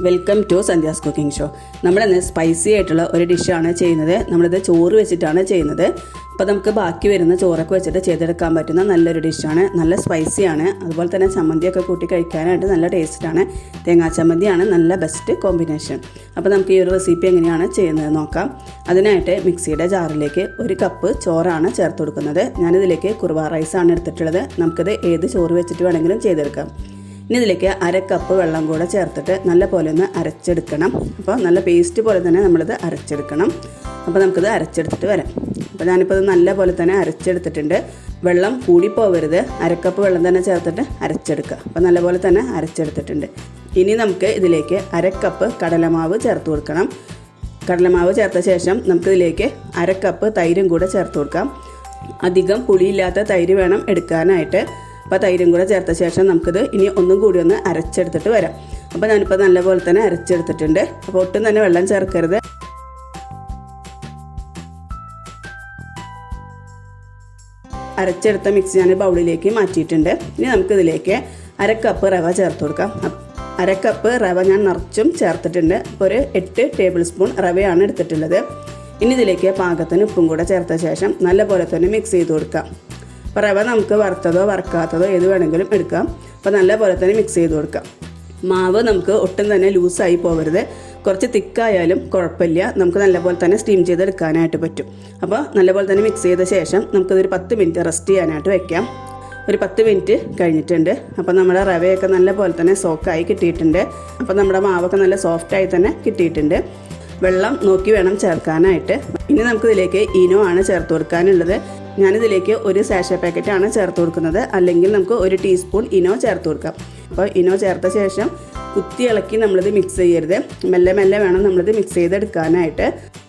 Welcome to Sandhya's cooking show. നമ്മളിന്ന് spicy ആയിട്ടുള്ള ഒരു ഡിഷാണ് ചെയ്യുന്നത്. നമ്മളിത് ചോറ് വെച്ചിട്ടാണ് ചെയ്യുന്നത്. അപ്പോൾ നമുക്ക് ബാക്കി വരുന്ന ചോറൊക്കെ വെച്ചിട്ട് ചെയ്തെടുക്കാൻ പറ്റുന്ന നല്ലൊരു ഡിഷാണ്. നല്ല സ്പൈസിയാണ്. അതുപോലെ തന്നെ ചമ്മന്തിയൊക്കെ കൂട്ടി കഴിക്കാനായിട്ട് നല്ല ടേസ്റ്റാണ്. തേങ്ങാ ചമ്മന്തിയാണ് നല്ല ബെസ്റ്റ് കോമ്പിനേഷൻ. അപ്പോൾ നമുക്ക് ഈ ഒരു റെസിപ്പി എങ്ങനെയാണ് ചെയ്യുന്നത് നോക്കാം. അതിനായിട്ട് മിക്സിയുടെ ജാറിലേക്ക് 1 കപ്പ് ചോറാണ് ചേർത്ത് കൊടുക്കുന്നത്. ഞാനിതിലേക്ക് കുറുവ റൈസാണ് എടുത്തിട്ടുള്ളത്. നമുക്കിത് ഏത് ചോറ് വെച്ചിട്ട് വേണമെങ്കിലും ചെയ്തെടുക്കാം. ഇനി ഇതിലേക്ക് 1/2 കപ്പ് വെള്ളം കൂടെ ചേർത്തിട്ട് നല്ല പോലെ ഒന്ന് അരച്ചെടുക്കണം. അപ്പോൾ നല്ല പേസ്റ്റ് പോലെ തന്നെ നമ്മളിത് അരച്ചെടുക്കണം. അപ്പോൾ നമുക്കിത് അരച്ചെടുത്തിട്ട് വരാം. അപ്പോൾ ഞാനിപ്പോൾ ഇത് നല്ല പോലെ തന്നെ അരച്ചെടുത്തിട്ടുണ്ട്. വെള്ളം കൂടി പോകരുത്. 1/2 കപ്പ് വെള്ളം തന്നെ ചേർത്തിട്ട് അരച്ചെടുക്കുക. അപ്പോൾ നല്ലപോലെ തന്നെ അരച്ചെടുത്തിട്ടുണ്ട്. ഇനി നമുക്ക് ഇതിലേക്ക് 1/2 കപ്പ് കടലമാവ് ചേർത്ത് കൊടുക്കണം. കടലമാവ് ചേർത്ത ശേഷം നമുക്കിതിലേക്ക് 1/2 കപ്പ് തൈരും കൂടെ ചേർത്ത് കൊടുക്കാം. അധികം പുളിയില്ലാത്ത തൈര് വേണം എടുക്കാനായിട്ട്. അപ്പോൾ തൈരും കൂടെ ചേർത്ത ശേഷം നമുക്കിത് ഇനി ഒന്നും കൂടി ഒന്ന് അരച്ചെടുത്തിട്ട് വരാം. അപ്പോൾ ഞാനിപ്പോൾ നല്ലപോലെ തന്നെ അരച്ചെടുത്തിട്ടുണ്ട്. അപ്പോൾ ഒട്ടും തന്നെ വെള്ളം ചേർക്കരുത്. അരച്ചെടുത്ത മിക്സ് ഞാൻ ബൗളിലേക്ക് മാറ്റിയിട്ടുണ്ട്. ഇനി നമുക്കിതിലേക്ക് 1/2 കപ്പ് റവ ചേർത്ത് കൊടുക്കാം. 1/2 കപ്പ് റവ ഞാൻ നിറച്ചും ചേർത്തിട്ടുണ്ട്. ഒരു 8 ടേബിൾ സ്പൂൺ റവയാണ് എടുത്തിട്ടുള്ളത്. ഇനി ഇതിലേക്ക് പാകത്തിന് ഉപ്പും കൂടെ ചേർത്ത ശേഷം നല്ലപോലെ തന്നെ മിക്സ് ചെയ്ത് കൊടുക്കാം. അപ്പോൾ റവ നമുക്ക് വറുത്തതോ വറുക്കാത്തതോ ഏത് വേണമെങ്കിലും എടുക്കാം. അപ്പോൾ നല്ലപോലെ തന്നെ മിക്സ് ചെയ്ത് കൊടുക്കാം. മാവ് നമുക്ക് ഒട്ടും തന്നെ ലൂസായി പോകരുത്. കുറച്ച് തിക്കായാലും കുഴപ്പമില്ല. നമുക്ക് നല്ലപോലെ തന്നെ സ്റ്റീം ചെയ്തെടുക്കാനായിട്ട് പറ്റും. അപ്പോൾ നല്ലപോലെ തന്നെ മിക്സ് ചെയ്ത ശേഷം നമുക്കിതൊരു 10 മിനിറ്റ് റെസ്റ്റ് ചെയ്യാനായിട്ട് വെക്കാം. ഒരു 10 മിനിറ്റ് കഴിഞ്ഞിട്ടുണ്ട്. അപ്പോൾ നമ്മുടെ റവയൊക്കെ നല്ലപോലെ തന്നെ സോക്കായി കിട്ടിയിട്ടുണ്ട്. അപ്പോൾ നമ്മുടെ മാവൊക്കെ നല്ല സോഫ്റ്റായി തന്നെ കിട്ടിയിട്ടുണ്ട്. വെള്ളം നോക്കി വേണം ചേർക്കാനായിട്ട്. ഇനി നമുക്കിതിലേക്ക് ഇനോ ആണ് ചേർത്ത് കൊടുക്കാനുള്ളത്. ഞാനിതിലേക്ക് ഒരു സാഷെ പാക്കറ്റാണ് ചേർത്ത് കൊടുക്കുന്നത്. അല്ലെങ്കിൽ നമുക്ക് 1 ടീസ്പൂൺ ഇനോ ചേർത്ത് കൊടുക്കാം. അപ്പോൾ ഇനോ ചേർത്ത ശേഷം കുത്തി ഇളക്കി നമ്മളിത് മിക്സ് ചെയ്യരുത്. മെല്ലെ മെല്ലെ വേണം നമ്മളിത് മിക്സ് ചെയ്തെടുക്കാനായിട്ട്.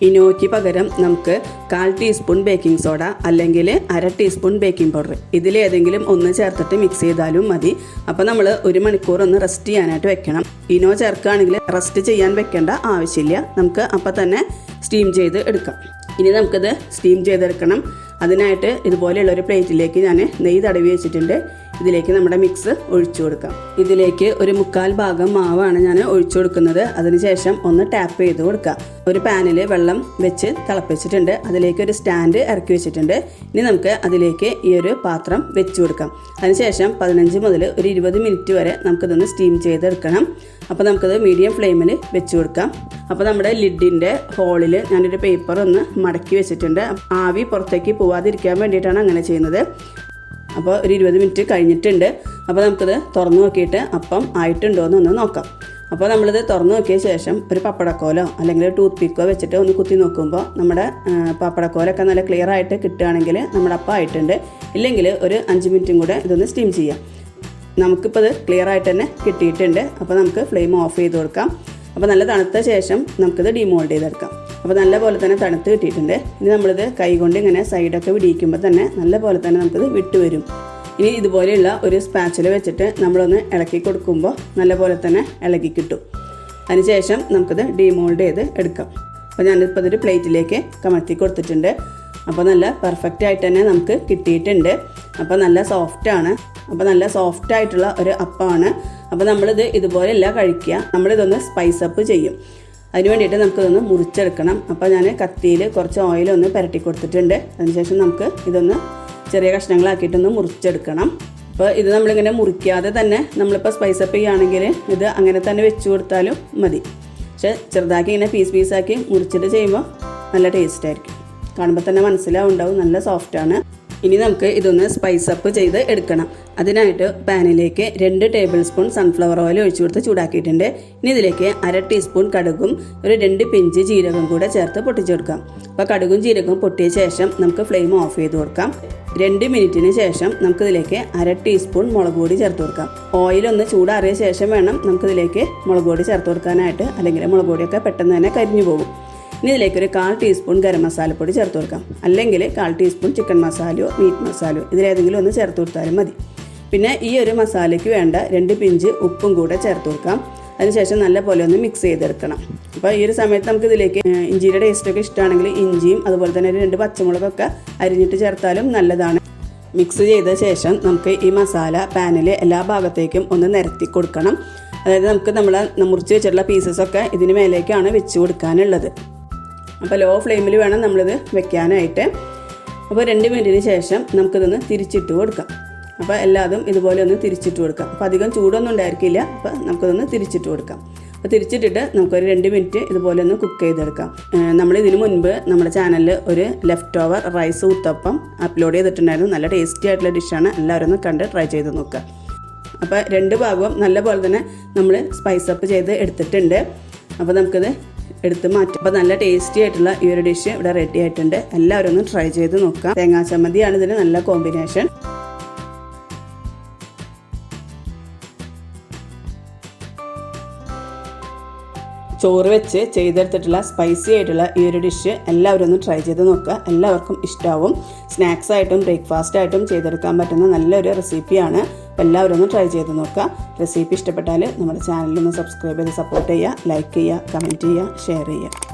ഇനോയ്ക്ക് പകരം നമുക്ക് 1/4 ടീസ്പൂൺ ബേക്കിംഗ് സോഡ അല്ലെങ്കിൽ 1/2 ടീസ്പൂൺ ബേക്കിംഗ് പൗഡർ ഇതിലേതെങ്കിലും ഒന്ന് ചേർത്തിട്ട് മിക്സ് ചെയ്താലും മതി. അപ്പോൾ നമ്മൾ 1 മണിക്കൂർ ഒന്ന് റെസ്റ്റ് ചെയ്യാനായിട്ട് വെക്കണം. ഇനോ ചേർക്കുകയാണെങ്കിൽ റെസ്റ്റ് ചെയ്യാൻ വെക്കേണ്ട ആവശ്യമില്ല. നമുക്ക് അപ്പം തന്നെ സ്റ്റീം ചെയ്ത് എടുക്കാം. ഇനി നമുക്കിത് സ്റ്റീം ചെയ്തെടുക്കണം. അതിനായിട്ട് ഇതുപോലെയുള്ളൊരു പ്ലേറ്റിലേക്ക് ഞാൻ നെയ്യ് തടവി വെച്ചിട്ടുണ്ട്. ഇതിലേക്ക് നമ്മുടെ മിക്സ് ഒഴിച്ചു കൊടുക്കാം. ഇതിലേക്ക് ഒരു 1/4 ഭാഗം മാവാണ് ഞാൻ ഒഴിച്ചു കൊടുക്കുന്നത്. അതിനുശേഷം ഒന്ന് ടാപ്പ് ചെയ്ത് കൊടുക്കാം. ഒരു പാനിൽ വെള്ളം വെച്ച് തിളപ്പിച്ചിട്ടുണ്ട്. അതിലേക്ക് ഒരു സ്റ്റാൻഡ് ഇറക്കി വെച്ചിട്ടുണ്ട്. ഇനി നമുക്ക് അതിലേക്ക് ഈ ഒരു പാത്രം വെച്ച് കൊടുക്കാം. അതിനുശേഷം 15 മുതൽ ഒരു 20 മിനിറ്റ് വരെ നമുക്കിതൊന്ന് സ്റ്റീം ചെയ്തെടുക്കണം. അപ്പോൾ നമുക്കത് മീഡിയം ഫ്ലെയിമിൽ വെച്ച് കൊടുക്കാം. അപ്പോൾ നമ്മുടെ ലിഡിൻ്റെ ഹോളിൽ ഞാനൊരു പേപ്പർ ഒന്ന് മടക്കി വെച്ചിട്ടുണ്ട്. ആവി പുറത്തേക്ക് പോവാതിരിക്കാൻ വേണ്ടിയിട്ടാണ് അങ്ങനെ ചെയ്യുന്നത്. അപ്പോൾ ഒരു 20 മിനിറ്റ് കഴിഞ്ഞിട്ടുണ്ട്. അപ്പോൾ നമുക്കിത് തുറന്നു നോക്കിയിട്ട് അപ്പം ആയിട്ടുണ്ടോ എന്നൊന്ന് നോക്കാം. അപ്പോൾ നമ്മളിത് തുറന്നു നോക്കിയ ശേഷം ഒരു പപ്പടക്കോലോ അല്ലെങ്കിൽ ടൂത്ത് പിക്കോ വെച്ചിട്ട് ഒന്ന് കുത്തി നോക്കുമ്പോൾ നമ്മുടെ പപ്പടക്കോലൊക്കെ നല്ല ക്ലിയർ ആയിട്ട് കിട്ടുകയാണെങ്കിൽ നമ്മുടെ അപ്പം ആയിട്ടുണ്ട്. ഇല്ലെങ്കിൽ ഒരു 5 മിനിറ്റും കൂടെ ഇതൊന്ന് സ്റ്റീം ചെയ്യാം. നമുക്കിപ്പോൾ ഇത് ക്ലിയർ ആയിട്ട് തന്നെ കിട്ടിയിട്ടുണ്ട്. അപ്പോൾ നമുക്ക് ഫ്ലെയിം ഓഫ് ചെയ്ത് കൊടുക്കാം. അപ്പോൾ നല്ല തണുത്ത ശേഷം നമുക്കിത് ഡിമോൾഡ് ചെയ്തെടുക്കാം. അപ്പോൾ നല്ല പോലെ തന്നെ തണുത്ത് കിട്ടിയിട്ടുണ്ട്. ഇനി നമ്മളിത് കൈകൊണ്ട് ഇങ്ങനെ സൈഡൊക്കെ വിടിയിക്കുമ്പോൾ തന്നെ നല്ല പോലെ തന്നെ നമുക്കിത് വിട്ടുവരും. ഇനി ഇതുപോലെയുള്ള ഒരു സ്പാച്ചുല വെച്ചിട്ട് നമ്മളൊന്ന് ഇളക്കി കൊടുക്കുമ്പോൾ നല്ല പോലെ തന്നെ ഇളക്കി കിട്ടും. അതിനുശേഷം നമുക്കിത് ഡിമോൾഡ് ചെയ്ത് എടുക്കാം. അപ്പോൾ ഞാനിപ്പോൾ ഇതൊരു പ്ലേറ്റിലേക്ക് കമഴ്ത്തി കൊടുത്തിട്ടുണ്ട്. അപ്പോൾ നല്ല പെർഫെക്റ്റ് ആയിട്ട് തന്നെ നമുക്ക് കിട്ടിയിട്ടുണ്ട്. അപ്പോൾ നല്ല സോഫ്റ്റാണ്. അപ്പോൾ നല്ല സോഫ്റ്റ് ആയിട്ടുള്ള ഒരു അപ്പമാണ്. അപ്പോൾ നമ്മളിത് ഇതുപോലെയല്ല കഴിക്കുക. നമ്മളിതൊന്ന് സ്പൈസ് അപ്പ് ചെയ്യും. അതിന് വേണ്ടിയിട്ട് നമുക്കിതൊന്ന് മുറിച്ചെടുക്കണം. അപ്പോൾ ഞാൻ കത്തിയിൽ കുറച്ച് ഓയിലൊന്ന് പുരട്ടി കൊടുത്തിട്ടുണ്ട്. അതിനുശേഷം നമുക്ക് ഇതൊന്ന് ചെറിയ കഷ്ണങ്ങളാക്കിയിട്ടൊന്ന് മുറിച്ചെടുക്കണം. അപ്പോൾ ഇത് നമ്മളിങ്ങനെ മുറിക്കാതെ തന്നെ നമ്മളിപ്പോൾ സ്പൈസ് അപ്പ് ചെയ്യുകയാണെങ്കിൽ ഇത് അങ്ങനെ തന്നെ വെച്ച് കൊടുത്താലും മതി. പക്ഷേ ചെറുതാക്കി ഇങ്ങനെ പീസാക്കി മുറിച്ചിട്ട് ചെയ്യുമ്പോൾ നല്ല ടേസ്റ്റ് ആയിരിക്കും. കാണുമ്പോൾ തന്നെ മനസ്സിലാവുണ്ടാവും. നല്ല സോഫ്റ്റാണ്. ഇനി നമുക്ക് ഇതൊന്ന് സ്പൈസ് അപ്പ് ചെയ്ത് എടുക്കണം. അതിനായിട്ട് പാനിലേക്ക് 2 ടേബിൾ സ്പൂൺ സൺഫ്ലവർ ഓയിൽ ഒഴിച്ചു കൊടുത്ത് ചൂടാക്കിയിട്ടുണ്ട്. ഇനി ഇതിലേക്ക് 1/2 ടീസ്പൂൺ കടുകും ഒരു 2 പിഞ്ച് ജീരകം കൂടെ ചേർത്ത് പൊട്ടിച്ചെടുക്കാം. അപ്പോൾ കടുകും ജീരകവും പൊട്ടിയ ശേഷം നമുക്ക് ഫ്ലെയിം ഓഫ് ചെയ്ത് കൊടുക്കാം. 2 മിനിറ്റിന് ശേഷം നമുക്കിതിലേക്ക് 1/2 ടീസ്പൂൺ മുളക് പൊടി ചേർത്ത് കൊടുക്കാം. ഓയിലൊന്ന് ചൂടാറിയ ശേഷം വേണം നമുക്കിതിലേക്ക് മുളക് പൊടി ചേർത്ത് കൊടുക്കാനായിട്ട്. അല്ലെങ്കിൽ മുളക് പൊടിയൊക്കെ പെട്ടെന്ന് തന്നെ കരിഞ്ഞു പോകും. ഇനി ഇതിലേക്ക് ഒരു 1/4 ടീസ്പൂൺ ഗരം മസാലപ്പൊടി ചേർത്ത് കൊടുക്കാം. അല്ലെങ്കിൽ 1/4 ടീസ്പൂൺ ചിക്കൻ മസാലയോ മീറ്റ് മസാലയോ ഇതിലേതെങ്കിലും ഒന്ന് ചേർത്ത് കൊടുത്താലും മതി. പിന്നെ ഈ ഒരു മസാലയ്ക്ക് വേണ്ട 2 പിഞ്ച് ഉപ്പും കൂടെ ചേർത്ത് കൊടുക്കാം. അതിനുശേഷം നല്ല പോലെ ഒന്ന് മിക്സ് ചെയ്തെടുക്കണം. അപ്പോൾ ഈ ഒരു സമയത്ത് നമുക്ക് ഇതിലേക്ക് ഇഞ്ചിയുടെ ടേസ്റ്റൊക്കെ ഇഷ്ടമാണെങ്കിൽ ഇഞ്ചിയും അതുപോലെ തന്നെ 2 പച്ചമുളകൊക്കെ അരിഞ്ഞിട്ട് ചേർത്താലും നല്ലതാണ്. മിക്സ് ചെയ്ത ശേഷം നമുക്ക് ഈ മസാല പാനിൽ എല്ലാ ഭാഗത്തേക്കും ഒന്ന് നിരത്തി കൊടുക്കണം. അതായത് നമുക്ക് നമ്മൾ മുറിച്ച് വെച്ചിട്ടുള്ള പീസസൊക്കെ ഇതിന് മേലേക്കാണ് വെച്ച് കൊടുക്കാനുള്ളത്. അപ്പോൾ ലോ ഫ്ലെയിമിൽ വേണം നമ്മളിത് വെക്കാനായിട്ട്. അപ്പോൾ 2 മിനിറ്റിന് ശേഷം നമുക്കിതൊന്ന് തിരിച്ചിട്ട് കൊടുക്കാം. അപ്പോൾ എല്ലാതും ഇതുപോലെ ഒന്ന് തിരിച്ചിട്ട് കൊടുക്കാം. അപ്പോൾ അധികം ചൂടൊന്നും ഉണ്ടായിരിക്കില്ല. അപ്പോൾ നമുക്കിതൊന്ന് തിരിച്ചിട്ട് കൊടുക്കാം. അപ്പോൾ തിരിച്ചിട്ടിട്ട് നമുക്കൊരു 2 മിനിറ്റ് ഇതുപോലെ ഒന്ന് കുക്ക് ചെയ്തെടുക്കാം. നമ്മൾ ഇതിന് മുൻപ് നമ്മുടെ ചാനലിൽ ഒരു left over rice uttapam upload ചെയ്തിട്ടുണ്ടായിരുന്നു. നല്ല ടേസ്റ്റി ആയിട്ടുള്ള ഡിഷാണ്. എല്ലാവരും ഒന്ന് കണ്ട് ട്രൈ ചെയ്ത് നോക്കുക. അപ്പോൾ 2 ഭാഗവും നല്ലപോലെ തന്നെ നമ്മൾ സ്പൈസ് അപ്പ് ചെയ്ത് എടുത്തിട്ടുണ്ട്. അപ്പോൾ നമുക്കിത് എടുത്ത് മാറ്റാം. അപ്പോൾ നല്ല ടേസ്റ്റി ആയിട്ടുള്ള ഈ ഒരു ഡിഷ് ഇവിടെ റെഡി ആയിട്ടുണ്ട്. എല്ലാവരും ഒന്ന് ട്രൈ ചെയ്ത് നോക്കാം. തേങ്ങാ ചമ്മന്തിയാണ് ഇതിന് നല്ല കോമ്പിനേഷൻ. ചോറ് വെച്ച് ചെയ്തെടുത്തിട്ടുള്ള സ്പൈസി ആയിട്ടുള്ള ഈ ഒരു ഡിഷ് എല്ലാവരും ഒന്ന് ട്രൈ ചെയ്ത് നോക്കുക. എല്ലാവർക്കും ഇഷ്ടമാവും. സ്നാക്സ് ആയിട്ടും ബ്രേക്ക്ഫാസ്റ്റ് ആയിട്ടും ചെയ്തെടുക്കാൻ പറ്റുന്ന നല്ലൊരു റെസിപ്പിയാണ്. അപ്പോൾ എല്ലാവരും ഒന്ന് ട്രൈ ചെയ്ത് നോക്കുക. റെസിപ്പി ഇഷ്ടപ്പെട്ടാൽ നമ്മുടെ ചാനലൊന്ന് സബ്സ്ക്രൈബ് ചെയ്ത് സപ്പോർട്ട് ചെയ്യുക, ലൈക്ക് ചെയ്യുക, കമൻറ്റ് ചെയ്യുക, ഷെയർ ചെയ്യുക.